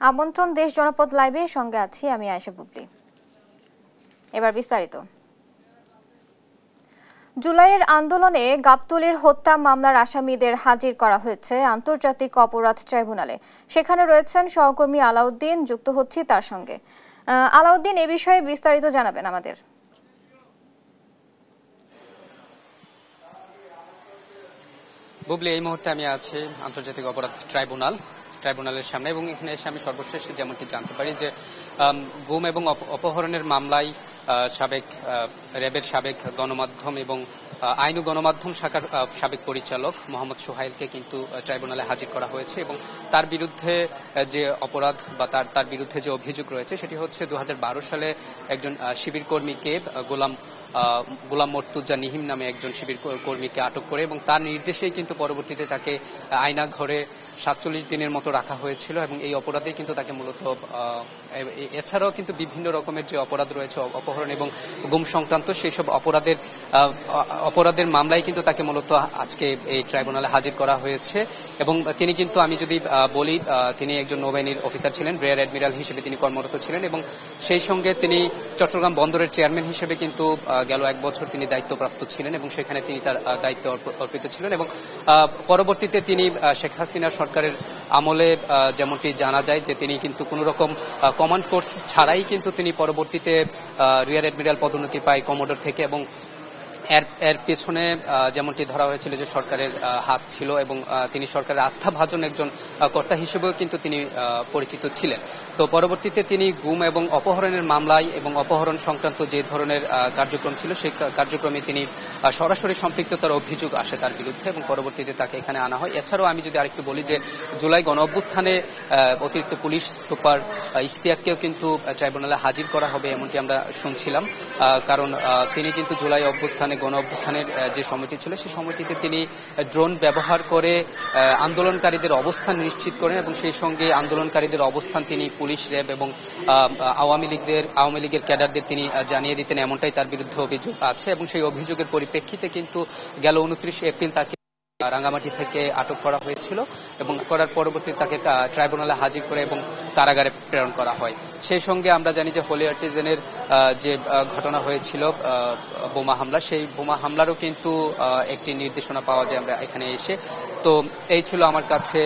আমন্ত্রণ দেশ জনপদ লাইভে সঙ্গে আছি আমি আয়েশা বুবলি। এবার বিস্তারিত। জুলাইয়ের আন্দোলনে গাবতলীর হত্যা মামলার আসামিদের হাজির করা হয়েছে আন্তর্জাতিক অপরাধ ট্রাইব্যুনালে। সেখানে রয়েছেন সহকর্মী আলাউদ্দিন, যুক্ত হচ্ছি তার সঙ্গে। আলাউদ্দিন, এ বিষয়ে বিস্তারিত জানাবেন আমাদের। বুবলি, এই মুহূর্তে আমি আছি আন্তর্জাতিক অপরাধ ট্রাইব্যুনালের সামনে এবং এখানে এসে আমি সর্বশেষ যেমনটি জানতে পারি যে গুম এবং অপহরণের মামলায় র্যাবের সাবেক গণমাধ্যম এবং আইন ও গণমাধ্যম শাখার সাবেক পরিচালক মোহাম্মদ সোহাইলকে কিন্তু ট্রাইব্যুনালে হাজির করা হয়েছে এবং তার বিরুদ্ধে যে অপরাধ বা তার বিরুদ্ধে যে অভিযোগ রয়েছে সেটি হচ্ছে 2012 সালে একজন শিবির কর্মীকে গোলাম মর্তুজা নিহিম নামে একজন শিবির কর্মীকে আটক করে এবং তার নির্দেশেই কিন্তু পরবর্তীতে তাকে আয়না ঘরে 47 দিনের মতো রাখা হয়েছিল এবং এই অপরাধেই কিন্তু তাকে মূলত এছাড়াও কিন্তু বিভিন্ন রকমের যে অপরাধ রয়েছে অপহরণ এবং গুম সংক্রান্ত সেই সব অপরাধের মামলায় কিন্তু তাকে মূলত আজকে এই ট্রাইব্যুনালে হাজির করা হয়েছে এবং তিনি কিন্তু আমি যদি বলি তিনি একজন নৌবাহিনীর অফিসার ছিলেন, রিয়ার অ্যাডমিরাল হিসেবে তিনি কর্মরত ছিলেন এবং সেই সঙ্গে তিনি চট্টগ্রাম বন্দরের চেয়ারম্যান হিসেবে কিন্তু গেল 1 বছর তিনি দায়িত্বপ্রাপ্ত ছিলেন এবং সেখানে তিনি তার দায়িত্ব অর্পিত ছিলেন এবং পরবর্তীতে তিনি শেখ হাসিনা সরকারের আমলে যেমনটি জানা যায় যে তিনি কিন্তু কোনো রকম কমান্ড কোর্স ছাড়াই কিন্তু তিনি পরবর্তীতে রিয়ার অ্যাডমিরাল পদোন্নতি পায় কমোডোর থেকে এবং এর পেছনে যেমনটি ধরা হয়েছিল যে সরকারের হাত ছিল এবং তিনি সরকারের আস্থাভাজন একজন কর্তা হিসেবেও কিন্তু তিনি পরিচিত ছিলেন। তো পরবর্তীতে তিনি গুম এবং অপহরণের মামলায় এবং অপহরণ সংক্রান্ত যে ধরনের কার্যক্রম ছিল সেই কার্যক্রমে তিনি সরাসরি সম্পৃক্ততার অভিযোগ আসে তার বিরুদ্ধে এবং পরবর্তীতে তাকে এখানে আনা হয়। এছাড়াও আমি যদি আরেকটু বলি যে জুলাই গণ অভ্যুত্থানে অতিরিক্ত পুলিশ সুপার ইশতিয়াককেও কিন্তু ট্রাইব্যুনালে হাজির করা হবে এমনটি আমরা শুনছিলাম, কারণ তিনি কিন্তু জুলাই গণ অভ্যুত্থানের যে সমিতি ছিল সেই সমিতিতে তিনি ড্রোন ব্যবহার করে আন্দোলনকারীদের অবস্থান নিশ্চিত করেন এবং সেই সঙ্গে আন্দোলনকারীদের অবস্থান তিনি পুলিশ, র্যাব এবং আওয়ামী লীগের ক্যাডারদের তিনি জানিয়ে দিতেন, এমনটাই তার বিরুদ্ধে অভিযোগ আছে এবং সেই অভিযোগের পরিপ্রেক্ষিতে কিন্তু গেল 29 এপ্রিল তাকে রাঙ্গামাটি থেকে আটক করা হয়েছিল এবং করার পরবর্তীতে তাকে ট্রাইব্যুনালে হাজির করে এবং কারাগারে প্রেরণ করা হয়। সেই সঙ্গে আমরা জানি যে হোলি আর্টিজেনের যে ঘটনা হয়েছিল বোমা হামলা, সেই বোমা হামলারও কিন্তু একটি নির্দেশনা পাওয়া যায় আমরা এখানে এসে। তো এই ছিল আমার কাছে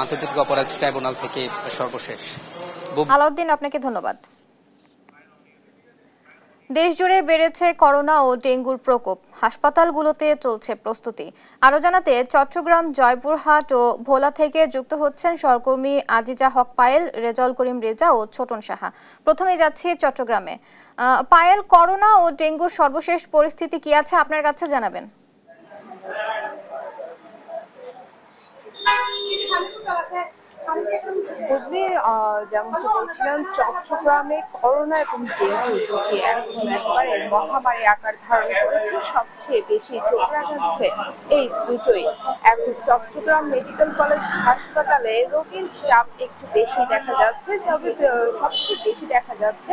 আন্তর্জাতিক অপরাধ ট্রাইব্যুনাল থেকে সর্বশেষ। আলাউদ্দিন, আপনাকে ধন্যবাদ। দেশজুড়ে বেড়েছে করোনা ও ডেঙ্গুর প্রকোপ, হাসপাতালগুলোতে চলছে প্রস্তুতি। আরো জানাতে চট্টগ্রাম, জয়পুরহাট ও ভোলা থেকে যুক্ত হচ্ছেন সহকর্মী আজিজা হক পায়েল, রেজাউল করিম রেজা ও ছোটন সাহা। প্রথমে যাচ্ছি চট্টগ্রামে। পায়েল, করোনা ও ডেঙ্গুর সর্বশেষ পরিস্থিতি কি আছে আপনার কাছে জানাবেন। বুবলি, যেমনটি বলছিলাম, চট্টগ্রামে করোনা এবং ডেঙ্গু দুটি এখন একেবারে মহামারী আকার ধারণ করেছে। সবচেয়ে বেশি চোখ রাখাচ্ছে এই দুটোই। এখন চট্টগ্রাম মেডিকেল কলেজ হাসপাতালে রোগীর চাপ একটু বেশি দেখা যাচ্ছে, তবে সবচেয়ে বেশি দেখা যাচ্ছে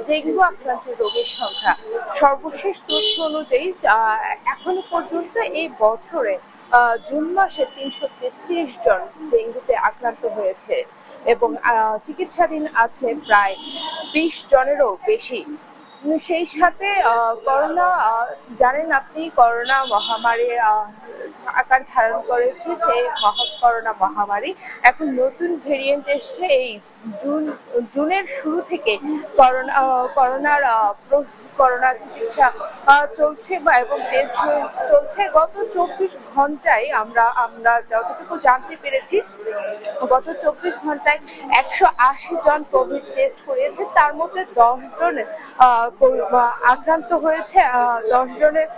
ডেঙ্গু আক্রান্ত রোগীর সংখ্যা। সর্বশেষ তথ্য অনুযায়ী এখনো পর্যন্ত এই বছরে জুন মাসে 333 জন ডেঙ্গুতে আক্রান্ত হয়েছে এবং চিকিৎসাধীন আছে প্রায় 20 জনেরও বেশি। সেই সাথে করোনা, জানেন আপনি, করোনা মহামারী আকার ধারণ করেছে। সেই করোনা মহামারী এখন নতুন ভেরিয়েন্ট এসছে। এই জুনের শুরু থেকে করোনা চিকিৎসা চলছে এবং টেস্ট চলছে। গত 24 ঘন্টায় আমরা যতটুকু জানতে পেরেছি, গত 24 ঘন্টায় 180 জন কোভিড টেস্ট করিয়েছে। তার মধ্যে 10 জন আক্রান্ত হয়েছে, 10 জনের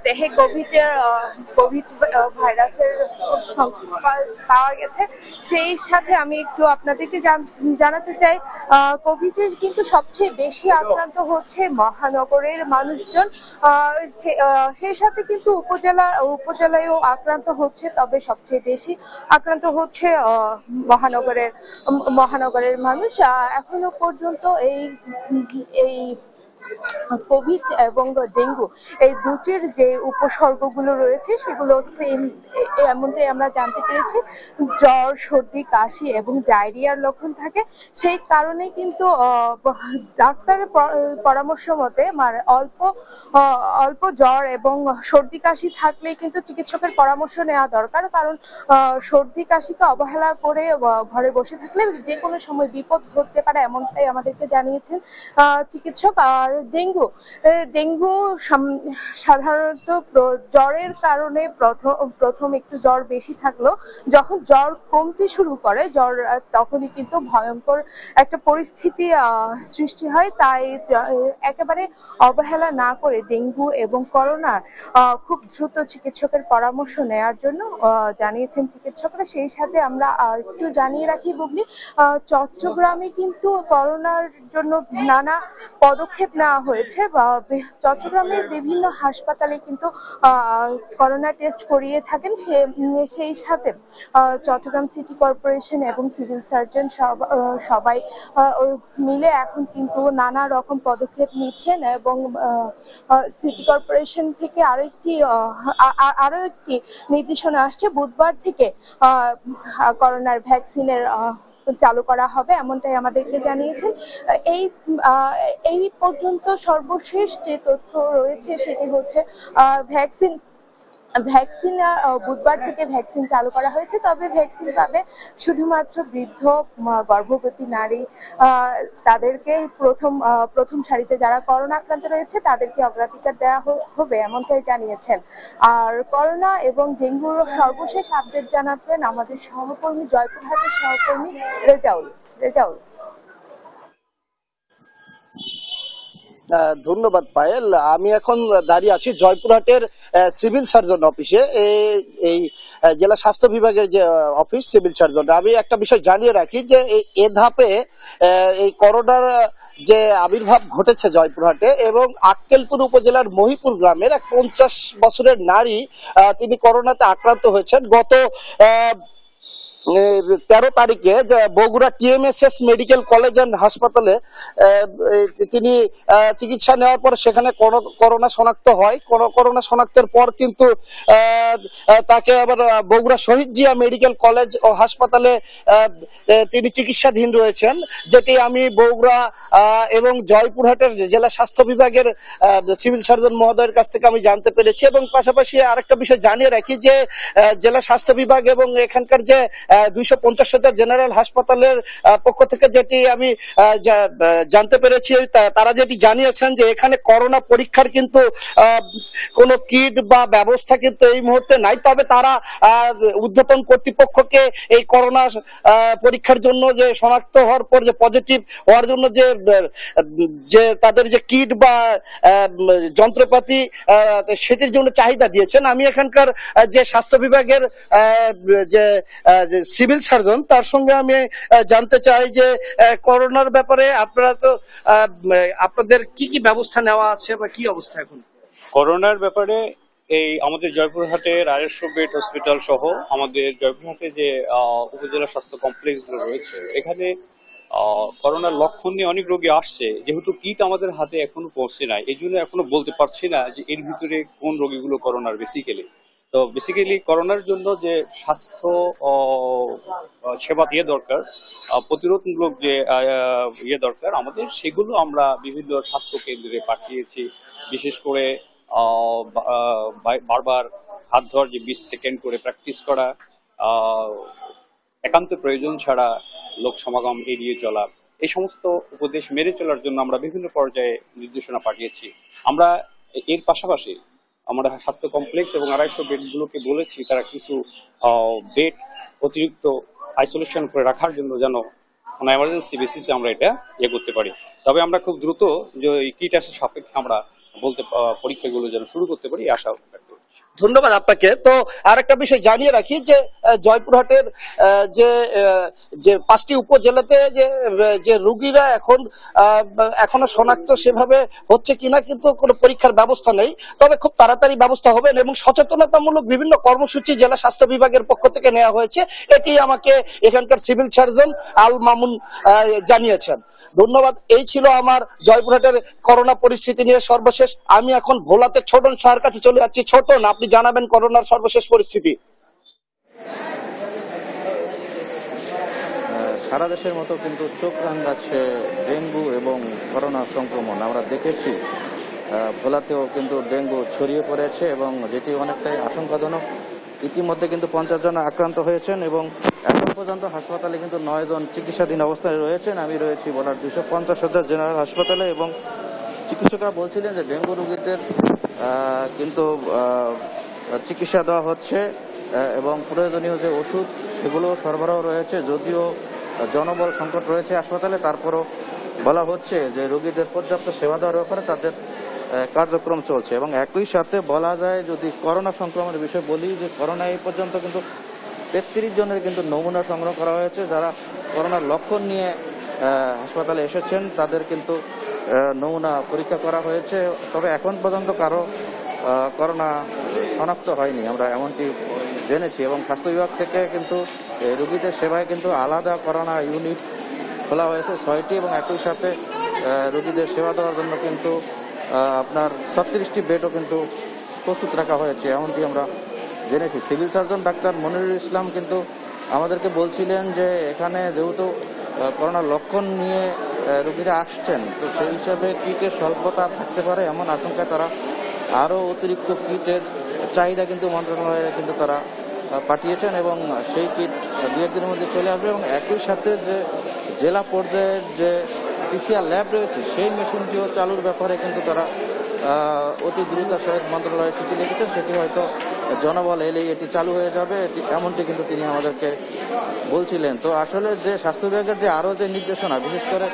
দেহে কোভিড ভাইরাসের পাওয়া গেছে। সেই সাথে আমি একটু আপনাদেরকে জানাতে চাই, কোভিডের কিন্তু সবচেয়ে বেশি আক্রান্ত হচ্ছে মহানগরের মানুষজন। সেই সাথে কিন্তু উপজেলায়ও আক্রান্ত হচ্ছে, তবে সবচেয়ে বেশি আক্রান্ত হচ্ছে মহানগরের মানুষ। এখনো পর্যন্ত এই কোভিড এবং ডেঙ্গু এই দুটির যে উপসর্গগুলো রয়েছে সেগুলো সেম, এমনটাই আমরা জানতে পেরেছি। জ্বর, সর্দি, কাশি এবং ডায়রিয়ার লক্ষণ থাকে। সেই কারণে কিন্তু ডাক্তারের পরামর্শ মতে মানে অল্প জ্বর এবং সর্দি কাশি থাকলে কিন্তু চিকিৎসকের পরামর্শ নেওয়া দরকার, কারণ সর্দি কাশিকে অবহেলা করে ঘরে বসে থাকলে যে কোনো সময় বিপদ ঘটতে পারে, এমনটাই আমাদেরকে জানিয়েছেন চিকিৎসক। আর ডেঙ্গু সাধারণত জ্বরের কারণে প্রথম একটু জ্বর বেশি থাকলো, যখন জ্বর কমতে শুরু করে তখনই কিন্তু ভয়ঙ্কর একটা পরিস্থিতি সৃষ্টি হয়। তাই একেবারে অবহেলা না করে ডেঙ্গু এবং করোনা খুব দ্রুত চিকিৎসকের পরামর্শ নেওয়ার জন্য জানিয়েছেন চিকিৎসকরা। সেই সাথে আমরা একটু জানিয়ে রাখি বুবলি, চট্টগ্রামে কিন্তু করোনার জন্য নানা পদক্ষেপ নেওয়া হয়েছে। চট্টগ্রামের বিভিন্ন হাসপাতালে কিন্তু করোনা টেস্ট করিয়ে থাকেন। সেই সাথে চট্টগ্রাম সিটি কর্পোরেশন এবং সিভিল সার্জন সবাই মিলে এখন কিন্তু নানা রকম পদক্ষেপ নিচ্ছেন এবং সিটি কর্পোরেশন থেকে আরো একটি নির্দেশনা আসছে, বুধবার থেকে করোনার ভ্যাকসিনের চালু করা হবে, এমনটাই আমাদেরকে জানিয়েছেন। এই পর্যন্ত সর্বশেষ যে তথ্য রয়েছে সেটি হচ্ছে ভ্যাকসিন বুধবার থেকে ভ্যাকসিন চালু করা হয়েছে। তবে ভ্যাকসিন পাবে শুধুমাত্র বৃদ্ধ, গর্ভবতী নারী, তাদেরকে প্রথম সারিতে যারা করোনা আক্রান্ত রয়েছে তাদেরকে অগ্রাধিকার দেওয়া হবে, এমনটাই জানিয়েছেন। আর করোনা এবং ডেঙ্গুর সর্বশেষ আপডেট জানাবেন আমাদের সহকর্মী, জয়পুরহাটের সহকর্মী রেজাউল। ধন্যবাদ পায়েল। আমি এখন দাঁড়িয়ে আছি জয়পুরহাটের সিভিল সার্জন অফিসে, এই জেলা স্বাস্থ্য বিভাগের যে অফিস সিভিল সার্জন। আমি একটা বিষয় জানিয়ে রাখি যে এ ধাপে এই করোনার যে আবির্ভাব ঘটেছে জয়পুরহাটে এবং আক্কেলপুর উপজেলার মহিপুর গ্রামের এক 50 বছরের নারী, তিনি করোনাতে আক্রান্ত হয়েছেন। গত 13 তারিখে Bogura TMSS medical college and হাসপাতালে তিনি চিকিৎসা নেওয়ার পর সেখানে করোনা শনাক্ত হয়। করোনা শনাক্তের পর কিন্তু তাকে আবার বগুড়া শহীদ জিয়া মেডিকেল কলেজ ও হাসপাতালে তিনি চিকিৎসাধীন রয়েছেন, যেটি আমি বগুড়া এবং জয়পুরহাটের জেলা স্বাস্থ্য বিভাগের সিভিল সার্জন মহোদয়ের কাছ থেকে আমি জানতে পেরেছি। এবং পাশাপাশি আরেকটা বিষয় জানিয়ে রাখি যে জেলা স্বাস্থ্য বিভাগ এবং এখানকার যে 250 জেনারেল হাসপাতালের পক্ষ থেকে যেটি আমি জানতে পেরেছি, তারা যেটি জানিয়েছেন যে এখানে করোনা পরীক্ষার কিন্তু কোনো কিট বা ব্যবস্থা কিন্তু এই মুহূর্তে নাই। তবে তারা ঊর্ধ্বতন কর্তৃপক্ষকে এই করোনা পরীক্ষার জন্য যে শনাক্ত হওয়ার পর যে পজিটিভ হওয়ার জন্য যে তাদের যে কিট বা যন্ত্রপাতি সেটির জন্য চাহিদা দিয়েছেন। আমি এখানকার যে স্বাস্থ্য বিভাগের যে সিভিল সার্জন, তার সঙ্গে আমি জানতে চাই যে করোনার ব্যাপারে আপনাদের কি কি ব্যবস্থা নেওয়া আছে বা কি অবস্থা এখন করোনার ব্যাপারে? এই আমাদের জয়পুরহাটের 250 বেড হসপিটাল সহ আমাদের জয়পুরহাটে যে উপজেলা স্বাস্থ্য কমপ্লেক্স গুলো রয়েছে, এখানে করোনার লক্ষণ নিয়ে অনেক রোগী আসছে। যেহেতু কিট আমাদের হাতে এখনো পৌঁছে নাই, এই জন্য এখনো বলতে পারছি না যে এর ভিতরে কোন রোগীগুলো করোনার বেসিক্যালি করোনার জন্য যে স্বাস্থ্য সেবা দিয়ে দরকার, প্রতিরোধমূলক যে দরকার আমাদের, সেগুলো আমরা বিভিন্ন স্বাস্থ্য কেন্দ্রে পাঠিয়েছি। বিশেষ করে বারবার হাত ধোয়ার যে 20 সেকেন্ড করে প্র্যাকটিস করা, একান্ত প্রয়োজন ছাড়া লোক সমাগম এড়িয়ে চলা, এই সমস্ত উপদেশ মেনে চলার জন্য আমরা বিভিন্ন পর্যায়ে নির্দেশনা পাঠিয়েছি। আমরা এর পাশাপাশি আমরা স্বাস্থ্য কমপ্লেক্স এবং 250 বেডগুলোকে বলেছি তারা কিছু বেড অতিরিক্ত আইসোলেশন করে রাখার জন্য, যেন কোনো এমার্জেন্সি বেসিসে আমরা এটা করতে পারি। তবে আমরা খুব দ্রুত যে কিট আসার সাপেক্ষে আমরা পরীক্ষাগুলো যেন শুরু করতে পারি, আশা ব্যক্ত করছি। ধন্যবাদ আপনাকে। তো আরেকটা বিষয় জানিয়ে রাখি যে জয়পুরহাটের যে যে 5টি উপজেলাতে যে রোগীরা এখনো শনাক্ত সেভাবে হচ্ছে কিনা কিন্তু কোনো পরীক্ষার ব্যবস্থা নেই, তবে খুব তাড়াতাড়ি ব্যবস্থা হবে এবং সচেতনতামূলক বিভিন্ন কর্মসূচি জেলা স্বাস্থ্য বিভাগের পক্ষ থেকে নেওয়া হয়েছে, এটি আমাকে এখানকার সিভিল সার্জন আল মামুন জানিয়েছেন। ধন্যবাদ। এই ছিল আমার জয়পুরহাটের করোনা পরিস্থিতি নিয়ে সর্বশেষ। আমি এখন ভোলাতে ছোটন শাহের কাছে চলে যাচ্ছি। ছোটন, আপনি জানাবেন করোনার সর্বশেষ পরিস্থিতি। সারা দেশের মতো কিন্তু চোখ রাঙাচ্ছে ডেঙ্গু এবং করোনা সংক্রমণ। আমরা দেখেছি ভোলাতেও কিন্তু ডেঙ্গু ছড়িয়ে পড়েছে এবং যেটি অনেকটাই আশঙ্কাজনক। ইতিমধ্যে কিন্তু 50 জন আক্রান্ত হয়েছেন এবং এখন পর্যন্ত হাসপাতালে কিন্তু 9 জন চিকিৎসাধীন অবস্থায় রয়েছেন। আমি রয়েছি ভোলার 250 সজ্জার জেনারেল হাসপাতালে এবং চিকিৎসকরা বলছিলেন যে ডেঙ্গু রোগীদের কিন্তু চিকিৎসা দেওয়া হচ্ছে এবং প্রয়োজনীয় যে ওষুধ সেগুলো সরবরাহ রয়েছে। যদিও জনবল সংকট রয়েছে হাসপাতালে, তারপরও বলা হচ্ছে যে রোগীদের পর্যাপ্ত সেবা দেওয়ার ব্যাপারে তাদের কার্যক্রম চলছে। এবং একই সাথে বলা যায়, যদি করোনা সংক্রমণের বিষয়ে বলি, যে করোনা এই পর্যন্ত কিন্তু 33 জনের কিন্তু নমুনা সংগ্রহ করা হয়েছে। যারা করোনার লক্ষণ নিয়ে হাসপাতালে এসেছেন তাদের কিন্তু নমুনা পরীক্ষা করা হয়েছে, তবে এখন পর্যন্ত কারো করোনা শনাক্ত হয়নি, আমরা এমনটি জেনেছি। এবং স্বাস্থ্য বিভাগ থেকে কিন্তু রোগীদের সেবায় কিন্তু আলাদা করোনা ইউনিট খোলা হয়েছে 6টি এবং একই সাথে রোগীদের সেবা দেওয়ার জন্য কিন্তু আপনার 36টি বেডও কিন্তু প্রস্তুত রাখা হয়েছে, এমনটি আমরা জেনেছি। সিভিল সার্জন ডাক্তার মনিরুল ইসলাম কিন্তু আমাদেরকে বলছিলেন যে এখানে যেহেতু করোনার লক্ষণ নিয়ে রোগীরা আসছেন, তো সেই হিসাবে কিটের স্বল্পতা থাকতে পারে এমন আশঙ্কায় তারা আরও অতিরিক্ত কিটের চাহিদা কিন্তু মন্ত্রণালয়ে কিন্তু তারা পাঠিয়েছেন এবং সেই কিট 2-1 দিনের মধ্যে চলে আসবে। এবং একই সাথে যে জেলা পর্যায়ের যে পিসিআর ল্যাব রয়েছে সেই মেশিনটিও চালুর ব্যাপারে কিন্তু তারা অতি দ্রুতার সহিত মন্ত্রণালয়ে চিঠি লিখেছেন। সেটি হয়তো জনবল এলেই এটি চালু হয়ে যাবে, এমনটি কিন্তু তিনি আমাদেরকে বলছিলেন। তো আসলে যে স্বাস্থ্য বিভাগের যে আরও যে নির্দেশনা, বিশেষ করে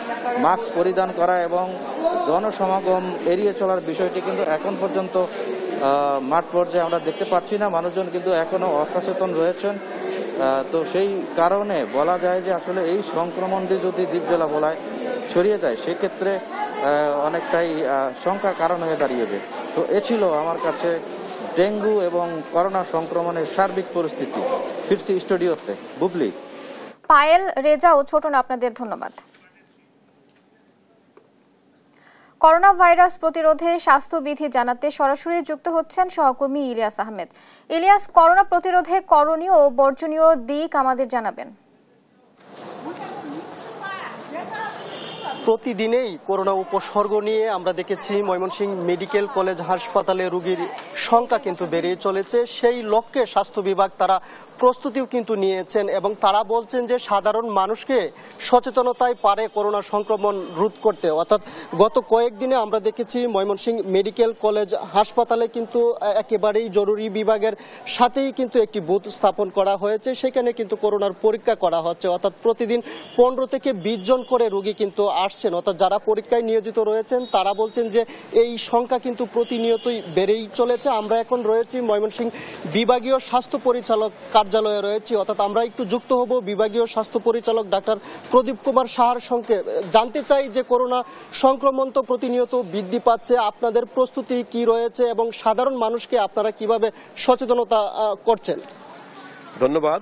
মাস্ক পরিধান করা এবং জনসমাগম এড়িয়ে চলার বিষয়টি কিন্তু এখন পর্যন্ত মাঠ পর্যায়ে আমরা দেখতে পাচ্ছি না। মানুষজন কিন্তু এখনো অসচেতন রয়েছেন। তো সেই কারণে বলা যায় যে আসলে এই সংক্রমণটি যদি দ্বীপজেলা বলায় ছড়িয়ে যায় সেক্ষেত্রে অনেকটাই শঙ্কার কারণ হয়ে দাঁড়িয়েবে। তো এ ছিল আমার কাছে ডেঙ্গু এবং করোনা সংক্রমণের সার্বিক পরিস্থিতি। ফিরছি স্টুডিওতে। বুবলি, পায়েল, রেজা ও ছোটন, আপনাদের ধন্যবাদ। করোনা ভাইরাস প্রতিরোধে স্বাস্থ্যবিধি জানাতে সরাসরি যুক্ত হচ্ছেন সহকর্মী ইলিয়াস আহমেদ। ইলিয়াস, করোনা প্রতিরোধে করণীয় ও বর্জনীয় দিক আমাদের জানাবেন। প্রতিদিনেই করোনা উপসর্গ নিয়ে আমরা দেখেছি ময়মনসিংহ মেডিকেল কলেজ হাসপাতালে রোগীর সংখ্যা কিন্তু বেড়ে চলেছে। সেই লক্ষ্যে স্বাস্থ্য বিভাগ তারা প্রস্তুতিও কিন্তু নিয়েছেন এবং তারা বলছেন যে সাধারণ মানুষকে সচেতনতায় পারে করোনা সংক্রমণ রোধ করতে। অর্থাৎ গত কয়েকদিনে আমরা দেখেছি ময়মনসিংহ মেডিকেল কলেজ হাসপাতালে কিন্তু একেবারেই জরুরি বিভাগের সাথেই কিন্তু একটি বুথ স্থাপন করা হয়েছে, সেখানে কিন্তু করোনার পরীক্ষা করা হচ্ছে। অর্থাৎ প্রতিদিন 15 থেকে 20 জন করে রোগী কিন্তু আসছেন। অর্থাৎ যারা পরীক্ষায় নিয়োজিত রয়েছেন তারা বলছেন যে এই সংখ্যা কিন্তু প্রতিনিয়তই বেড়েই চলেছে। আমরা এখন রয়েছি ময়মনসিংহ বিভাগীয় স্বাস্থ্য পরিচালক কার্যালয়ে রয়েছি। অর্থাৎ আমরা একটু যুক্ত হব বিভাগীয় স্বাস্থ্য পরিচালক ডাক্তার প্রদীপ কুমার সাহার সঙ্গে। জানতে চাই যে করোনা সংক্রমণ তো প্রতিনিয়ত বৃদ্ধি পাচ্ছে, আপনাদের প্রস্তুতি কি রয়েছে এবং সাধারণ মানুষকে আপনারা কিভাবে সচেতনতা করছেন? ধন্যবাদ।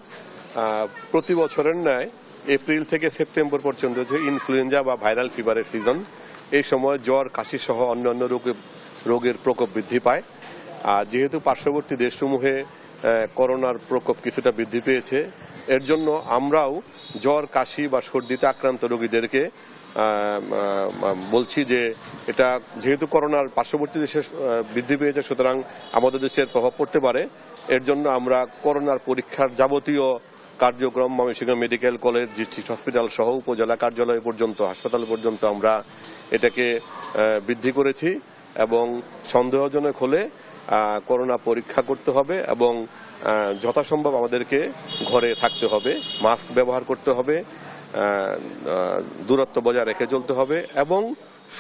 প্রতি বছরের ন্যায় এপ্রিল থেকে সেপ্টেম্বর পর্যন্ত যে ইনফ্লুয়েঞ্জা বা ভাইরাল ফিভারের সিজন, এই সময় জ্বর, কাশি সহ অন্যান্য রোগের প্রকোপ বৃদ্ধি পায়। আর যেহেতু পার্শ্ববর্তী দেশসমূহে করোনার প্রকোপ কিছুটা বৃদ্ধি পেয়েছে, এর জন্য আমরাও জ্বর, কাশি বা সর্দিতে আক্রান্ত রোগীদেরকে বলছি যে এটা যেহেতু করোনার পার্শ্ববর্তী দেশে বৃদ্ধি পেয়েছে, সুতরাং আমাদের দেশের প্রভাব পড়তে পারে। এর জন্য আমরা করোনার পরীক্ষার যাবতীয় কার্যক্রম Mymensingh medical college, district hospital সহ উপজেলা কার্যালয় পর্যন্ত, হাসপাতাল পর্যন্ত আমরা এটাকে বৃদ্ধি করেছি এবং সন্দেহজনক হলে করোনা পরীক্ষা করতে হবে এবং যথাসম্ভব আমাদেরকে ঘরে থাকতে হবে, মাস্ক ব্যবহার করতে হবে, দূরত্ব বজায় রেখে চলতে হবে এবং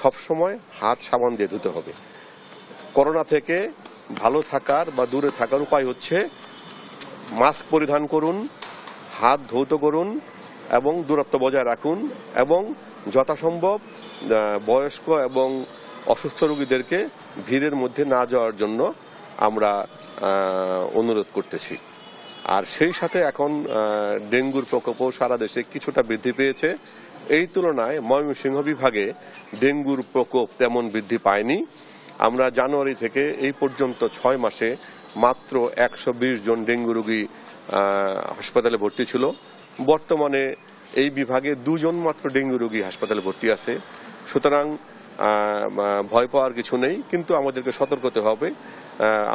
সবসময় হাত সাবান দিয়ে ধুতে হবে। করোনা থেকে ভালো থাকার বা দূরে থাকার উপায় হচ্ছে মাস্ক পরিধান করুন, হাত ধৌত করুন এবং দূরত্ব বজায় রাখুন এবং যথাসম্ভব বয়স্ক এবং অসুস্থ রোগীদেরকে ভিড়ের মধ্যে না যাওয়ার জন্য আমরা অনুরোধ করতেছি। আর সেই সাথে এখন ডেঙ্গুর প্রকোপও সারা দেশে কিছুটা বৃদ্ধি পেয়েছে। এই তুলনায় ময়মনসিংহ বিভাগে ডেঙ্গুর প্রকোপ তেমন বৃদ্ধি পায়নি। আমরা জানুয়ারি থেকে এই পর্যন্ত 6 মাসে মাত্র 120 জন ডেঙ্গু রোগী হাসপাতালে ভর্তি ছিল। বর্তমানে এই বিভাগে 2 জন মাত্র ডেঙ্গু রোগী হাসপাতালে ভর্তি আছে। সুতরাং ভয় পাওয়ার কিছু নেই, কিন্তু আমাদেরকে সতর্ক হতে হবে।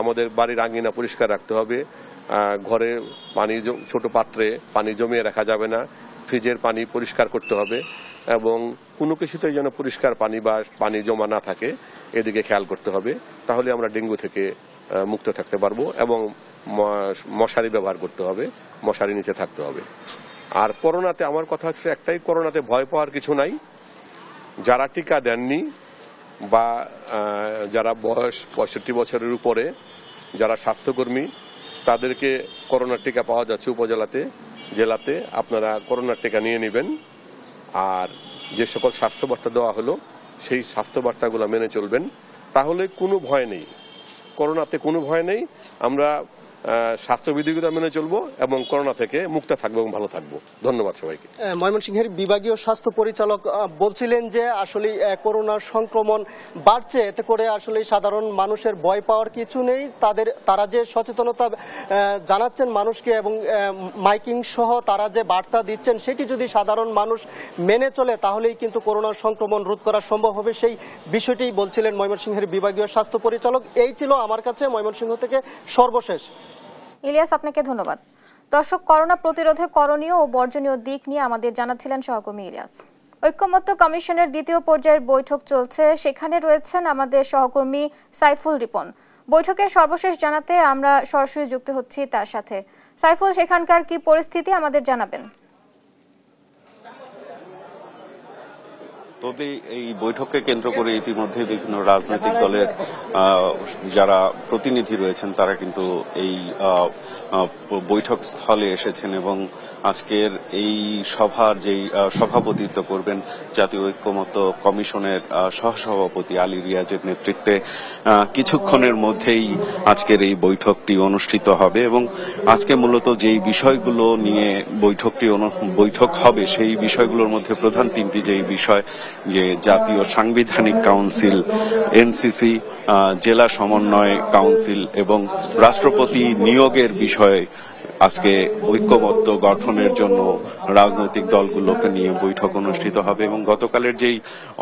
আমাদের বাড়ির আঙ্গিনা পরিষ্কার রাখতে হবে, ঘরে পানি ছোট পাত্রে পানি জমিয়ে রাখা যাবে না, ফ্রিজের পানি পরিষ্কার করতে হবে এবং কোনো কিছুতেই যেন পরিষ্কার পানি বা পানি জমা না থাকে এদিকে খেয়াল করতে হবে। তাহলে আমরা ডেঙ্গু থেকে মুক্ত থাকতে পারবো এবং মশারি ব্যবহার করতে হবে, মশারি নিচে থাকতে হবে। আর করোনাতে আমার কথা হচ্ছে একটাই, করোনাতে ভয় পাওয়ার কিছু নাই। যারা টিকা দেননি বা যারা বয়স 65 বছরের উপরে যারা স্বাস্থ্যকর্মী তাদেরকে করোনার টিকা পাওয়া যাচ্ছে উপজেলাতে, জেলাতে। আপনারা করোনার টিকা নিয়ে নেবেন। আর যে সকল স্বাস্থ্যবার্তা দেওয়া হলো সেই স্বাস্থ্যবার্তাগুলো মেনে চলবেন, তাহলে কোনো ভয় নেই, করোনাতে কোনো ভয় নেই। আমরা স্বাস্থ্যবিধিগুলো মেনে চলবো এবং করোনা থেকে মুক্ত থাকবো এবং ভালো থাকবো। ধন্যবাদ সবাইকে। ময়মনসিংহের বিভাগীয় স্বাস্থ্য পরিচালক বলছিলেন যে আসলে করোনার সংক্রমণ বাড়ছে, এতে করে আসলে সাধারণ মানুষের ভয় পাওয়ার কিছু নেই। তারা যে সচেতনতা জানাচ্ছেন মানুষকে এবং মাইকিং সহ তারা যে বার্তা দিচ্ছেন সেটি যদি সাধারণ মানুষ মেনে চলে তাহলেই কিন্তু করোনার সংক্রমণ রোধ করা সম্ভব হবে। সেই বিষয়টি বলছিলেন ময়মনসিংহের বিভাগীয় স্বাস্থ্য পরিচালক। এই ছিল আমার কাছে ময়মনসিংহ থেকে সর্বশেষ। ইলিয়াস, আপনাকে ধন্যবাদ। দর্শক, করোনা প্রতিরোধে করণীয় ও বর্জনীয় দিক নিয়ে আমাদের জানাচ্ছিলেন সহকর্মী ইলিয়াস। ঐক্যমত্য কমিশনের দ্বিতীয় পর্যায়ের বৈঠক চলছে, সেখানে রয়েছেন আমাদের সহকর্মী সাইফুল রিপন। বৈঠকের সর্বশেষ জানাতে আমরা সরাসরি যুক্ত হচ্ছি তার সাথে। সাইফুল, সেখানকার কি পরিস্থিতি আমাদের জানাবেন? তবে এই বৈঠককে কেন্দ্র করে ইতিমধ্যে বিভিন্ন রাজনৈতিক দলের যারা প্রতিনিধি রয়েছেন তারা কিন্তু এই বৈঠক স্থলে এসেছেন এবং আজকের এই সভার যেই সভাপতিত্ব করবেন জাতীয় ঐক্যমত্য কমিশনের সহসভাপতি আলী রিয়াজের নেতৃত্বে কিছুক্ষণের মধ্যেই আজকের এই বৈঠকটি অনুষ্ঠিত হবে এবং আজকে মূলত যেই বিষয়গুলো নিয়ে বৈঠক হবে সেই বিষয়গুলোর মধ্যে প্রধান তিনটি যেই বিষয়, যে জাতীয় সাংবিধানিক কাউন্সিল, এনসিসি, জেলা সমন্বয় কাউন্সিল এবং রাষ্ট্রপতি নিয়োগের বিষয়ে আজকে ঐক্যমত্য গঠনের জন্য রাজনৈতিক দলগুলোকে নিয়ে বৈঠক অনুষ্ঠিত হবে এবং গতকালের যেই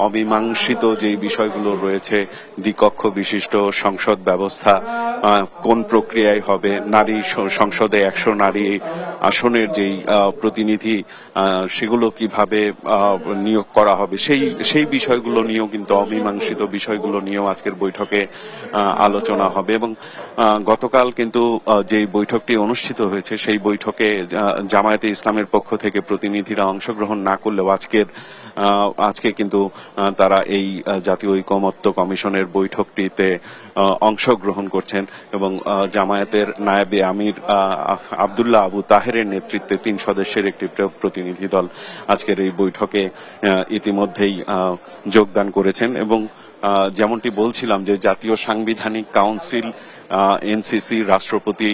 অমীমাংসিত যেই বিষয়গুলো রয়েছে, দ্বিকক্ষ বিশিষ্ট সংসদ ব্যবস্থা কোন প্রক্রিয়ায় হবে, নারী সংসদে 100 নারী আসনের যেই প্রতিনিধি সেগুলো কিভাবে নিয়োগ করা হবে, সেই বিষয়গুলো নিয়েও কিন্তু অমীমাংসিত বিষয়গুলো নিয়েও আজকের বৈঠকে আলোচনা হবে এবং গতকাল কিন্তু যেই বৈঠকটি অনুষ্ঠিত হয়েছে সেই বৈঠকে জামায়াতে ইসলামের পক্ষ থেকে প্রতিনিধিরা অংশগ্রহণ না করলেও আজকে কিন্তু তারা এই জাতীয় ঐকমত্য কমিশনের বৈঠকটিতে অংশগ্রহণ করছেন এবং জামায়াতের নায়েবে আমির আব্দুল্লাহ আবু তাহেরের নেতৃত্বে 3 সদস্যের একটি প্রতিনিধি দল আজকের এই বৈঠকে ইতিমধ্যেই যোগদান করেছেন এবং যেমনটি বলছিলাম যে জাতীয় সাংবিধানিক কাউন্সিল, এনসিসি, রাষ্ট্রপতি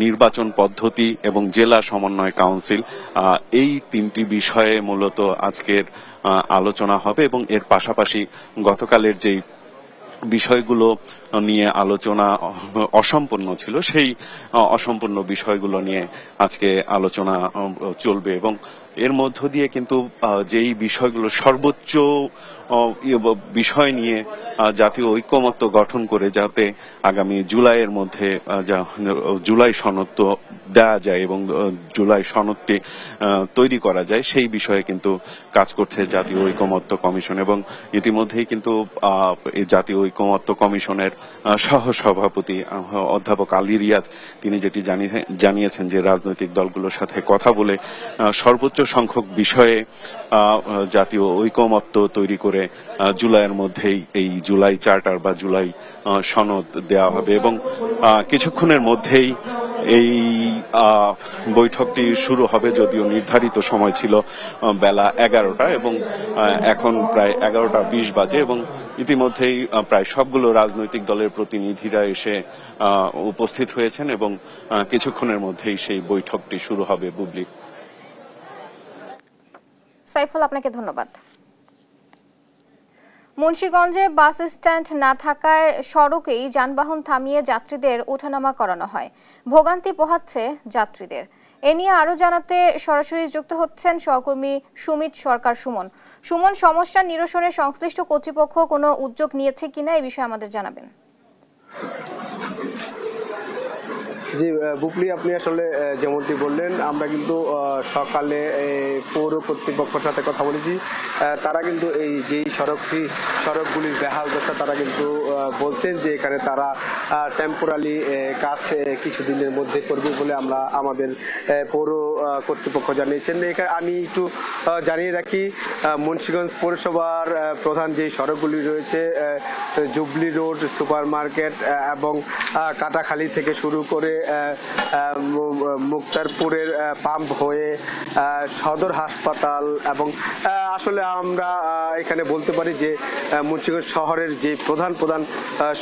নির্বাচন পদ্ধতি এবং জেলা সমন্বয় কাউন্সিল, এই 3টি বিষয়ে মূলত আজকের আলোচনা হবে এবং এর পাশাপাশি গতকালের যেই বিষয়গুলো নিয়ে আলোচনা অসম্পূর্ণ ছিল সেই অসম্পূর্ণ বিষয়গুলো নিয়ে আজকে আলোচনা চলবে এবং এর মধ্য দিয়ে কিন্তু যেই বিষয়গুলো সর্বোচ্চ বিষয় নিয়ে জাতীয় ঐক্যমত্য গঠন করে যাতে আগামী জুলাইয়ের মধ্যে জুলাই সনদ দেওয়া যায় এবং জুলাই সনদটি তৈরি করা যায় সেই বিষয়ে কিন্তু কাজ করছে জাতীয় ঐক্যমত্য কমিশন এবং ইতিমধ্যেই কিন্তু এই জাতীয় ঐক্যমত্য কমিশনের সহসভাপতি অধ্যাপক আলী রিয়াজ তিনি যেটি জানিয়েছেন যে রাজনৈতিক দলগুলোর সাথে কথা বলে সর্বোচ্চ সংখ্যক বিষয়ে জাতীয় ঐকমত্য তৈরি করে জুলাইয়ের মধ্যেই এই জুলাই চার্টার বা জুলাই সনদ দেওয়া হবে এবং কিছুক্ষণের মধ্যেই এই বৈঠকটি শুরু হবে। যদিও নির্ধারিত সময় ছিল বেলা 11টা এবং এখন প্রায় 11টা 20 বাজে এবং ইতিমধ্যেই প্রায় সবগুলো রাজনৈতিক দলের প্রতিনিধিরা এসে উপস্থিত হয়েছেন এবং কিছুক্ষণের মধ্যেই সেই বৈঠকটি শুরু হবে। বুবলি। সাইফুল, আপনাকে ধন্যবাদ। মুন্সিগঞ্জে বাস স্ট্যান্ড না থাকায় সড়কেই যানবাহন থামিয়ে যাত্রীদের ওঠানামা করানো হয়, ভোগান্তি পোহাচ্ছে যাত্রীদের। এ নিয়ে আরো জানাতে সরাসরি যুক্ত হচ্ছেন সহকর্মী সুমিত সরকার। সুমন, সমস্যা নিরসনে সংশ্লিষ্ট কর্তৃপক্ষ কোনো উদ্যোগ নিয়েছে কিনা এই বিষয়ে আমাদের জানাবেন। জি বুবলি, আপনি আসলে যেমনটি বললেন, আমরা কিন্তু সকালে পৌর কর্তৃপক্ষের সাথে কথা বলেছি। তারা কিন্তু এই যেই সড়কগুলির বেহাল দশা, তারা কিন্তু বলছেন যে এখানে তারা টেম্পোরারি কাজ কিছুদিনের মধ্যে করবে বলে আমরা আমাদের পৌর কর্তৃপক্ষ জানিয়েছেন। আমি একটু জানিয়ে রাখি, মুন্সিগঞ্জ পৌরসভার প্রধান যে সড়কগুলি রয়েছে, জুবলি রোড, সুপার মার্কেট এবং কাটাখালী থেকে শুরু করে মুক্তারপুরের পাম্প হয়ে সদর হাসপাতাল এবং আসলে আমরা এখানে বলতে পারি যে মুন্সিগঞ্জ শহরের যে প্রধান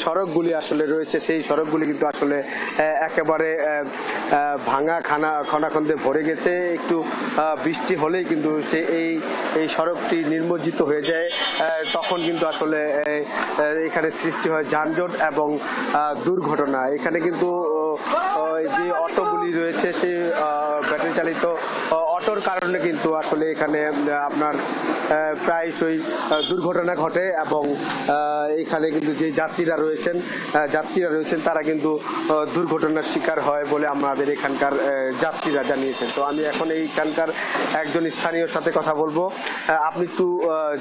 সড়কগুলি আসলে রয়েছে, সেই সড়কগুলি কিন্তু আসলে একেবারে ভাঙা খনাখন্দে ভরে গেছে। একটু বৃষ্টি হলেই কিন্তু এই সড়কটি নির্মজ্জিত হয়ে যায়, তখন কিন্তু আসলে এখানে সৃষ্টি হয় যানজট এবং দুর্ঘটনা। এখানে কিন্তু যে অটোগুলি রয়েছে, সেই ব্যাটারি চালিত অটোর কারণে কিন্তু আসলে এখানে আপনার প্রায়শই দুর্ঘটনা ঘটে এবং এখানে কিন্তু যে যাত্রীরা রয়েছেন তারা কিন্তু দুর্ঘটনার শিকার হয় বলে আমাদের এখানকার যাত্রীরা জানিয়েছেন। তো আমি এখন এইখানকার একজন স্থানীয়র সাথে কথা বলবো। আপনি একটু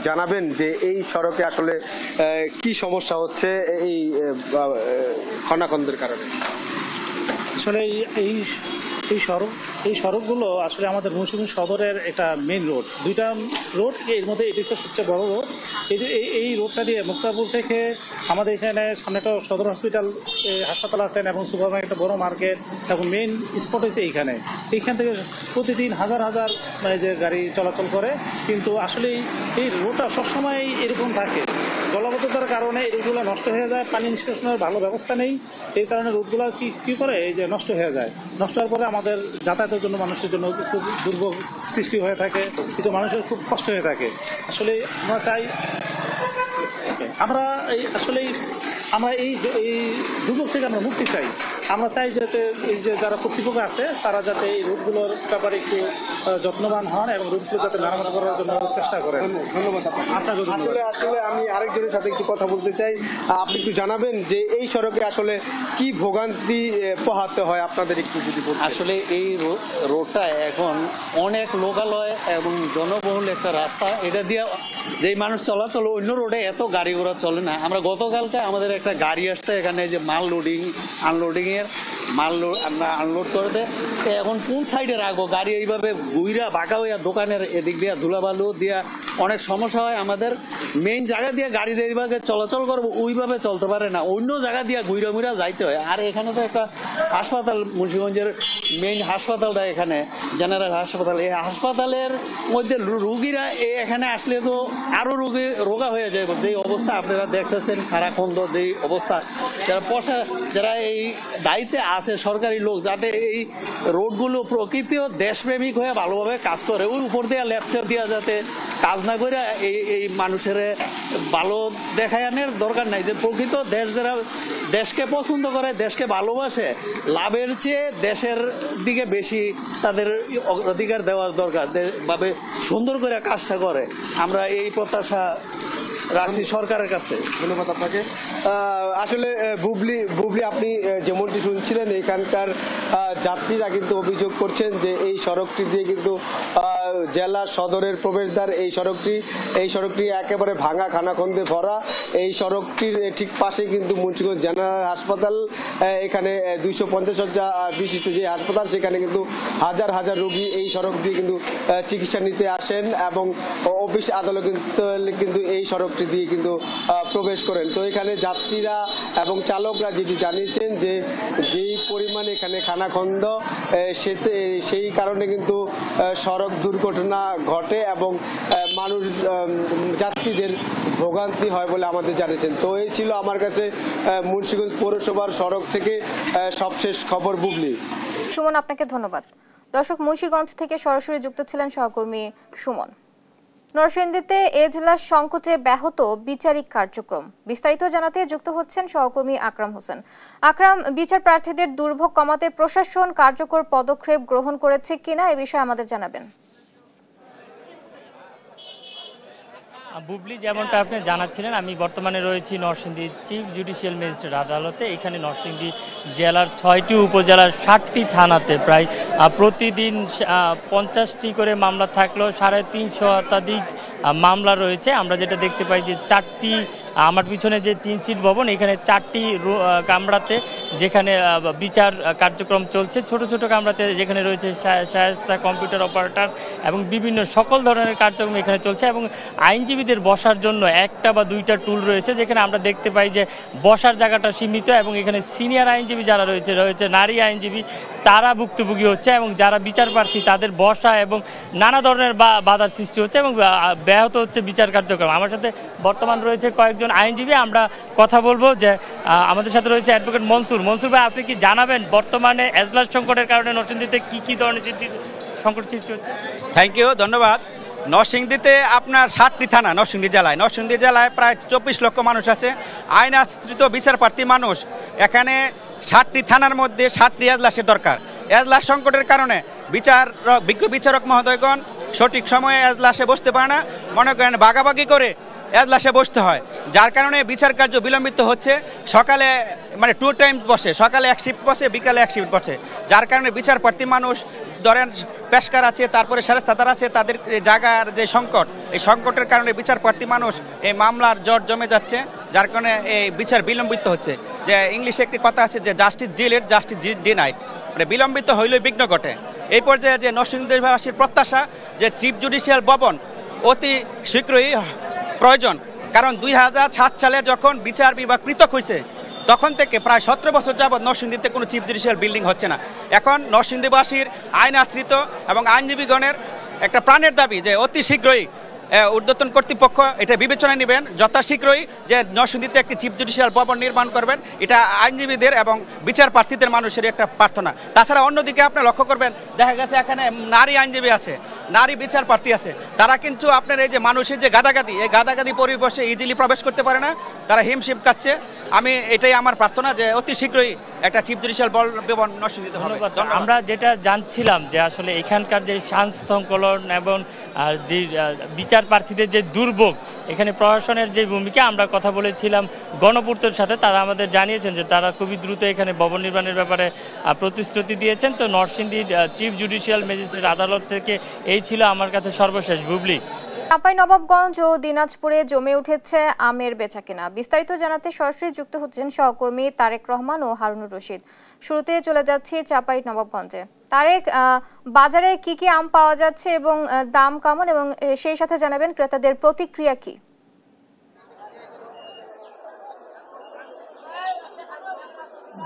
জানাবেন যে এই সড়কে আসলে কি সমস্যা হচ্ছে এই খনাখন্দের কারণে? আসলে এই সড়কগুলো আসলে আমাদের মুন্সিগঞ্জ সদরের একটা মেইন রোড, দুইটা রোড, এর মধ্যে এটি হচ্ছে সবচেয়ে বড় রোড। এই রোডটা দিয়ে মুক্তারপুর থেকে আমাদের এখানে সামনে একটা সদর হাসপাতাল আছেন এবং সুপার মার্কেট, একটা বড় মার্কেট এবং মেইন স্পট হয়েছে এইখান থেকে প্রতিদিন হাজার যে গাড়ি চলাচল করে। কিন্তু আসলে এই রোডটা সবসময় এরকম থাকে, জলাবদ্ধতার কারণে এই রোডগুলো নষ্ট হয়ে যায়, পানি নিষ্কাশনের ভালো ব্যবস্থা নেই। এই কারণে রোডগুলো কি করে এই যে নষ্ট হয়ে যায়। নষ্ট হওয়ার পরে আমাদের যাতায়াতের জন্য, মানুষের জন্য খুব দুর্ভোগ সৃষ্টি হয়ে থাকে, কিন্তু মানুষের খুব কষ্ট হয়ে থাকে। আসলে আমরা চাই আমরা এই দুর্ভোগ থেকে আমরা মুক্তি চাই। আমরা চাই যাতে এই যে যারা কর্তৃপক্ষ আছে তারা যাতে এই রোডগুলোর ব্যাপারে একটু যত্নবান হন এবং রোডগুলো যাতে মেরামত করার জন্য চেষ্টা করেন। ধন্যবাদ আপনাকে। আসলে আমি আরেকজনের সাথে একটু কথা বলতে চাই। আপনি একটু জানাবেন যে এই সড়কে আসলে কি ভোগান্তি পোহাতে হয় আপনাদের, একটু যদি বলেন। আসলে এই রোডটা এখন অনেক লোকালয় এবং জনবহুল একটা রাস্তা, এটা দিয়ে যেই মানুষ চলাচল, অন্য রোডে এত গাড়ি ঘোড়া চলে না। আমরা গতকালকে আমাদের একটা গাড়ি আসছে এখানে, যে মাল লোডিং আনলোডিং এর আমরা আনলোড করে দেয়। এখন কোন সাইডে রাখবো গাড়ি, এইভাবে গুইরা বাঁকা হইয়া দোকানের এদিক দিয়ে ধুলাবালু দিয়া অনেক সমস্যা হয়। আমাদের মেইন জায়গা দিয়ে গাড়ি এইভাবে চলাচল করবো, ওইভাবে চলতে পারে না, অন্য জায়গা দিয়ে গুইরা মুইরা যাইতে হয়। আর এখানে তো একটা হাসপাতাল, মুন্সিগঞ্জের মেইন হাসপাতালটা এখানে জেনারেল হাসপাতাল, এই হাসপাতালের মধ্যে রুগীরা এখানে আসলে তো আরো রোগা হয়ে যায়। যেই অবস্থা আপনারা দেখতেছেন, খারাখন্দ যেই অবস্থা, যারা এই দায়িত্বে আছে সরকারি লোক, যাতে এই রোডগুলো প্রকৃতি ও দেশপ্রেমিক হয়ে ভালোভাবে কাজ করে, ওই উপর দিয়ে ল্যাপসে দিয়া যাতে কাজ না করে এই মানুষের ভালো দেখায় আনার দরকার নাই। যে প্রকৃত যারা দেশকে পছন্দ করে, দেশকে ভালোবাসে, লাভের চেয়ে দেশের দিকে বেশি তাদের অধিকার দেওয়ার দরকার, ভাবে সুন্দর করে কাজটা করে। আমরা এই প্রত্যাশা রাখছি সরকারের কাছে। ধন্যবাদ আপনাকে। আসলে বুবলি আপনি যেমনটি শুনছিলেন, এখানকার যাত্রীরা কিন্তু অভিযোগ করছেন যে এই সড়কটি দিয়ে কিন্তু জেলা সদরের প্রবেশদ্বার এই সড়কটি একেবারে ভাঙা খানাখন্দে ভরা। এই সড়কটির ঠিক পাশে কিন্তু মুন্সিগঞ্জ জেনারেল হাসপাতাল, এখানে 250 শয্যা বিশিষ্ট যে হাসপাতাল, সেখানে কিন্তু হাজার হাজার রোগী এই সড়ক দিয়ে কিন্তু চিকিৎসা নিতে আসেন এবং অফিস আদালত কিন্তু এই সড়কটি দিয়ে কিন্তু প্রবেশ করেন। তো এখানে যাত্রীরা এবং চালকরা যেটি জানিয়েছেন যে যেই পরিমাণে এখানে খানাখন্দ, সেই কারণে কিন্তু সড়ক দুর্ঘটনা ঘটে এবং মানুষ যাত্রীদের ভোগান্তি হয় বলে আমাদের জানিয়েছেন। তো এই ছিল আমার কাছে মুন্সিগঞ্জ পৌরসভার সড়ক থেকে সবশেষ খবর। বুবলি। সুমন, আপনাকে ধন্যবাদ। দর্শক, মুন্সিগঞ্জ থেকে সরাসরি যুক্ত ছিলেন সহকর্মী সুমন। নরসিংদীতে এ জেলার সংকটে ব্যাহত বিচারিক কার্যক্রম, বিস্তারিত জানাতে যুক্ত হচ্ছেন সহকর্মী আকরাম হোসেন। আকরাম, বিচার প্রার্থীদের দুর্ভোগ কমাতে প্রশাসন কার্যকর পদক্ষেপ গ্রহণ করেছে কিনা এ বিষয়ে আমাদের জানাবেন। বুবলি, যেমনটা আপনি জানাচ্ছিলেন, আমি বর্তমানে রয়েছি নরসিংদী চিফ জুডিশিয়াল ম্যাজিস্ট্রেট আদালতে। এখানে নরসিংদী জেলার 6টি উপজেলার 60টি থানাতে প্রায় প্রতিদিন 50টি করে মামলা থাকলেও 350 শতাধিক মামলা রয়েছে। আমরা যেটা দেখতে পাই যে 4টি, আমার পিছনে যে 3 সিট ভবন, এখানে 4টি কামরাতে যেখানে বিচার কার্যক্রম চলছে, ছোট ছোট কামরাতে যেখানে রয়েছে শায়েস্তা, কম্পিউটার অপারেটর এবং বিভিন্ন সকল ধরনের কার্যক্রম এখানে চলছে। এবং আইনজীবীদের বসার জন্য 1টা বা 2টা টুল রয়েছে, যেখানে আমরা দেখতে পাই যে বসার জায়গাটা সীমিত এবং এখানে সিনিয়র আইনজীবী যারা রয়েছে নারী আইনজীবী, তারা ভুক্তভোগী হচ্ছে এবং যারা বিচার প্রার্থী তাদের বসা এবং নানা ধরনের বাধার সৃষ্টি হচ্ছে এবং ব্যাহত হচ্ছে বিচার কার্যক্রম। আমার সাথে বর্তমান রয়েছে কয়েকজন আইনজীবী, আমরা কথা বলবো। যে আমাদের সাথে রয়েছে অ্যাডভোকেট মনসুর ভাই, আপনি কি জানাবেন বর্তমানে এজলাস সংকটের কারণে নরসিংদীতে কি ধরনের সংকট সৃষ্টি হচ্ছে? থ্যাংক ইউ, ধন্যবাদ। নরসিংদীতে আপনার 60টি থানা, নরসিংদী জেলায় প্রায় 24 লক্ষ মানুষ আছে, আইন আশ্রিত বিচারপ্রার্থী মানুষ। এখানে 60টি থানার মধ্যে 60টি এজলাসের দরকার। এজলাস সংকটের কারণে বিজ্ঞ বিচারক মহোদয়গণ সঠিক সময়ে এজলাসে বসতে পারে না, মনে করেন ভাগাভাগি করে এজলাসে বসতে হয়, যার কারণে বিচার কার্য বিলম্বিত হচ্ছে। সকালে মানে 2 টাইম বসে, সকালে 1 শিফট বসে, বিকালে 1 শিফট বসে, যার কারণে বিচারপ্রার্থী মানুষ, ধরেন পেশকার আছে, তারপরে শায়েস্তাদার আছে, তাদের জায়গার যে সংকট, এই সংকটের কারণে বিচারপ্রার্থী মানুষ এই মামলার জট জমে যাচ্ছে, যার কারণে এই বিচার বিলম্বিত হচ্ছে। যে ইংলিশে একটি কথা আছে যে জাস্টিস ডিলেড, জাস্টিস ডিনাইড, মানে বিলম্বিত হইলেই বিঘ্ন ঘটে। এই পর্যায়ে যে নরসিংদীবাসীর প্রত্যাশা যে চিফ জুডিশিয়াল ভবন অতি শীঘ্রই প্রয়োজন, কারণ 2007 সালে যখন বিচার বিভাগ পৃথক হয়েছে তখন থেকে প্রায় 17 বছর যাবৎ নরসিংদীতে কোনো চিফ জুডিশিয়াল বিল্ডিং হচ্ছে না। এখন নরসিংদীবাসীর আইন আশ্রিত এবং আইনজীবীগণের একটা প্রাণের দাবি যে অতি শীঘ্রই ঊর্ধ্বতন কর্তৃপক্ষ এটা বিবেচনায় নেবেন, যথাশীঘ্রই যে নরসিংদীতে একটি চিফ জুডিশিয়াল ভবন নির্মাণ করবেন। এটা আইনজীবীদের এবং বিচার প্রার্থীদের মানুষের একটা প্রার্থনা। তাছাড়া অন্যদিকে আপনি লক্ষ্য করবেন, দেখা গেছে এখানে নারী আইনজীবী আছে, নারী বিচার প্রার্থী আছে, তারা কিন্তু আপনার এই যে মানুষের যে গাদাগাদি, এই গাদাগাদি পরিবেশে ইজিলি প্রবেশ করতে পারে না, তারা হিমশিম খাচ্ছে। এটাই আমার প্রার্থনা যে অতি শীঘ্রই একটা চিফ জুডিশিয়াল ভবন নরসিংদীতে হবে। আমরা যেটা জানছিলাম যে আসলে এখানকার যে শান্তিশৃঙ্খলন এবং যে বিচার প্রার্থীদের যে দুর্ভোগ, এখানে প্রশাসনের যে ভূমিকা, আমরা কথা বলেছিলাম গণপূর্তের সাথে, তারা আমাদের জানিয়েছেন যে তারা খুবই দ্রুত এখানে ভবন নির্মাণের ব্যাপারে প্রতিশ্রুতি দিয়েছেন। তো নরসিংদী চিফ জুডিশিয়াল ম্যাজিস্ট্রেট আদালত থেকে এই ছিল আমার কাছে সর্বশেষ। বুবলি। চাঁপাইনবাবগঞ্জ ও দিনাজপুরে জমে উঠেছে আমের বেচাকেনা, বিস্তারিত জানাতে সরাসরি যুক্ত হচ্ছেন সহকর্মী তারেক রহমান ও হারুনুর রশিদ। শুরুতে চলে যাচ্ছি চাঁপাইনবাবগঞ্জে। তারেক, বাজারে কি কি আম পাওয়া যাচ্ছে এবং দাম কেমন, এবং সেই সাথে জানাবেন ক্রেতাদের প্রতিক্রিয়া কি?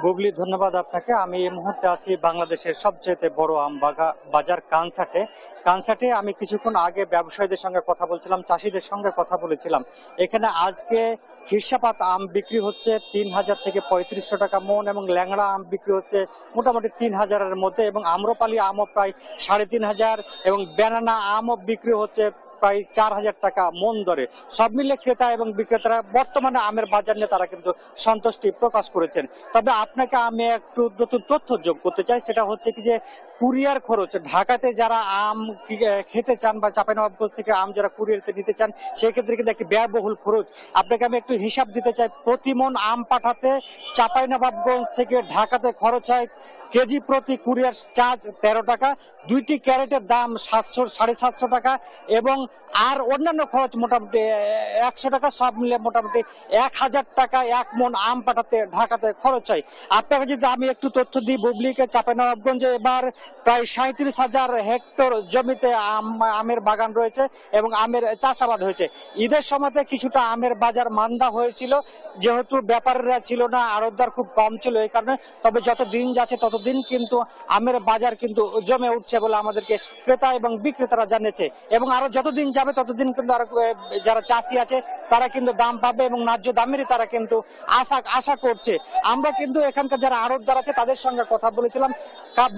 বুবলি, ধন্যবাদ আপনাকে। আমি এই মুহূর্তে আছি বাংলাদেশের সবচেয়ে বড় আম বাজার কানসাটে। আমি কিছুক্ষণ আগে ব্যবসায়ীদের সঙ্গে কথা বলছিলাম, চাষিদের সঙ্গে কথা বলেছিলাম। এখানে আজকে শীর্ষাপাত আম বিক্রি হচ্ছে 3000 থেকে 3500 টাকা মন, এবং ল্যাংড়া আম বিক্রি হচ্ছে মোটামুটি 3000-এর মধ্যে, এবং আম্রপালি আমও প্রায় 3500, এবং ব্যানানা আমও বিক্রি হচ্ছে প্রায় 4000 টাকা মন দরে। সব মিলে ক্রেতা এবং বিক্রেতারা বর্তমানে আমের বাজার নিয়ে তারা কিন্তু সন্তুষ্টি প্রকাশ করেছেন। তবে আপনাকে আমি একটু নতুন তথ্য যোগ করতে চাই, সেটা হচ্ছে কি যে কুরিয়ার খরচ, ঢাকাতে যারা আম খেতে চান বা চাঁপাইনবাবগঞ্জ থেকে আম যারা কুরিয়ারতে নিতে চান সেক্ষেত্রে কিন্তু একটি ব্যয়বহুল খরচ। আপনাকে আমি একটু হিসাব দিতে চাই, প্রতি মন আম পাঠাতে চাঁপাইনবাবগঞ্জ থেকে ঢাকাতে খরচ হয় কেজি প্রতি কুরিয়ার চার্জ 13 টাকা, 2টি ক্যারেটের দাম 700-750 টাকা এবং আর অন্যান্য খরচ মোটামুটি 100 টাকা, সব মিলে মোটামুটি 1000 টাকা 1 মন আম পাঠাতে ঢাকাতে খরচ হয়। আপনাকে যদি আমি একটু তথ্য দিই, বুবলিকে চাঁপাইনবাবগঞ্জে এবার প্রায় 37,000 হেক্টর জমিতে আমের বাগান রয়েছে এবং আমের চাষাবাদ হয়েছে। ঈদের সময়তে কিছুটা আমের বাজার মান্দা হয়েছিল, যেহেতু ব্যাপারীরা ছিল না, আড়তদার খুব কম ছিল এই কারণে। তবে যত দিন যাচ্ছে ততদিন কিন্তু আমের বাজার কিন্তু জমে উঠছে বলে আমাদেরকে ক্রেতা এবং বিক্রেতারা জানিয়েছে এবং আরো যতদিন যাবে ততদিন কিন্তু যারা চাষি আছে তারা কিন্তু দাম পাবে এবং ন্যায্য দামেরই তারা কিন্তু আশা করছে। আমরা কিন্তু এখানকার যারা আড়তদার আছে তাদের সঙ্গে কথা বলেছিলাম,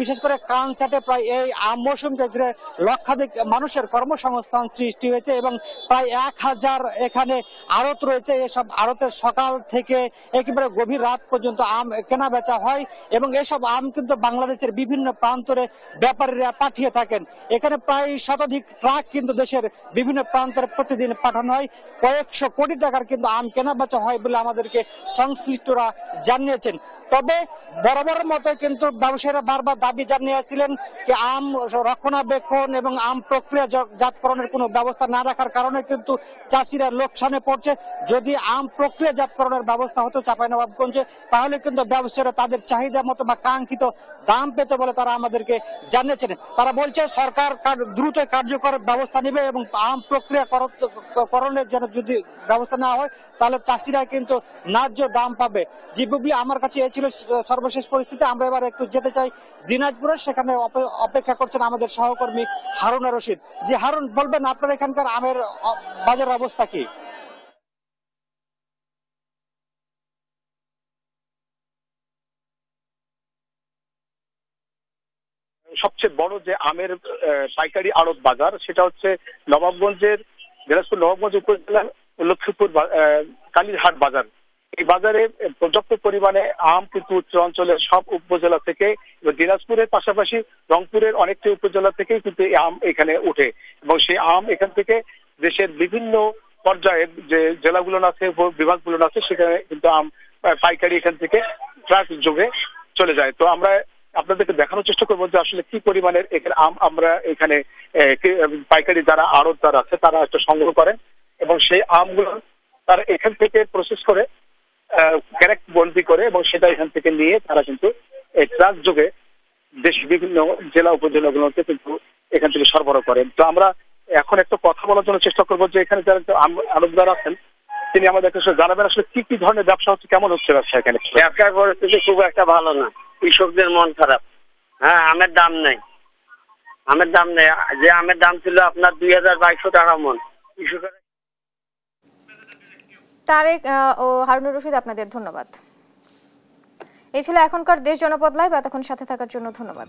বিশেষ করে কানসাটে প্রায় এই আম মৌসুমকে ঘিরে লক্ষাধিক মানুষের কর্মসংস্থান সৃষ্টি হয়েছে এবং প্রায় 1000 এখানে আড়ত রয়েছে। এসব আড়তের সকাল থেকে একেবারে গভীর রাত পর্যন্ত আম কেনা বেচা হয় এবং এসব আম কিন্তু বাংলাদেশের বিভিন্ন প্রান্তরে ব্যাপারীরা পাঠিয়ে থাকেন। এখানে প্রায় শতাধিক ট্রাক কিন্তু দেশের বিভিন্ন প্রান্তরে প্রতিদিন পাঠানো হয়। কয়েকশো কোটি টাকার কিন্তু আম কেনা বেচা হয় বলে আমাদেরকে সংশ্লিষ্টরা জানিয়েছেন। তবে বরাবরের মতো কিন্তু ব্যবসায়ীরা বারবার দাবি জানিয়েছিলেন যে আম রক্ষণাবেক্ষণ এবং আম প্রক্রিয়াজাতকরণের কোনো ব্যবস্থা না রাখার কারণে কিন্তু চাষিরা লোকসানে পড়ছে। যদি আম প্রক্রিয়াজাতকরণের ব্যবস্থা হতো চাঁপাইনবাবগঞ্জে তাহলে কিন্তু ব্যবসায়ীরা তাদের চাহিদা মতো বা কাঙ্ক্ষিত দাম পেতে বলে তারা আমাদেরকে জানিয়েছেন। তারা বলছে সরকার দ্রুত কার্যকর ব্যবস্থা নেবে এবং আম প্রক্রিয়াকরণের জন্য যদি ব্যবস্থা নেওয়া হয় তাহলে চাষিরা কিন্তু ন্যায্য দাম পাবে। জি বুবলি, আমার কাছে এই ছিল সর্বশেষ পরিস্থিতি। আমরা এবার একটু যেতে চাই দিনাজপুরে, সেখানে অপেক্ষা করছেন আমাদের সহকর্মী হারুনা রশিদ। জি হারুন, বলবেন আপনার এখানকার আমের বাজার অবস্থা কি? সবচেয়ে বড় যে আমের পাইকারি আড়ত বাজার সেটা হচ্ছে নবাবগঞ্জের, দিনাজপুর নবাবগঞ্জ উপজেলার লক্ষ্মীপুর কালীরহাট বাজার। এই বাজারে পর্যাপ্ত পরিমাণে আম কিন্তু উচ্চ অঞ্চলের সব উপজেলা থেকে, দিনাজপুরের পাশাপাশি রংপুরের অনেকটি উপজেলা থেকেই কিন্তু এই আম এখানে ওঠে এবং সেই আম এখান থেকে দেশের বিভিন্ন পর্যায়ের যে জেলাগুলো আছে, বিভাগগুলো আছে, সেখানে কিন্তু আম পাইকারি এখান থেকে ট্রাক যোগে চলে যায়। তো আমরা আপনাদেরকে দেখানোর চেষ্টা করবো যে আসলে কি পরিমাণের এখানে আম আমরা এখানে পাইকারি যারা আড়তদার আছে তারা একটা সংগ্রহ করেন এবং সেই আমগুলো তারা এখান থেকে প্রসেস করে ক্যারেট বন্দি করে এবং সেটা এখান থেকে নিয়ে তারা কিন্তু এই ট্রাক যোগে দেশের বিভিন্ন জেলা উপজেলাগুলোতে কিন্তু এখান থেকে সরবরাহ করেন। তো আমরা এখন একটা কথা বলার জন্য চেষ্টা করবো যে এখানে যারা আড়তদার আছেন তিনি আমাদেরকে জানাবেন আসলে কি কি ধরনের ব্যবসা হচ্ছে, কেমন হচ্ছে ব্যবসা এখানে। ব্যবসার পরিস্থিতি খুব একটা ভালো না, কৃষকদের মন খারাপ। হ্যাঁ, আমের দাম নেই, যে আমের দাম ছিল আপনার 2200 টাকা মন। কৃষকের তারেক ও হারুনুর রশিদ, আপনাদের ধন্যবাদ। এই ছিল এখনকার দেশ জনপদ লাইভ। এতক্ষণ সাথে থাকার জন্য ধন্যবাদ।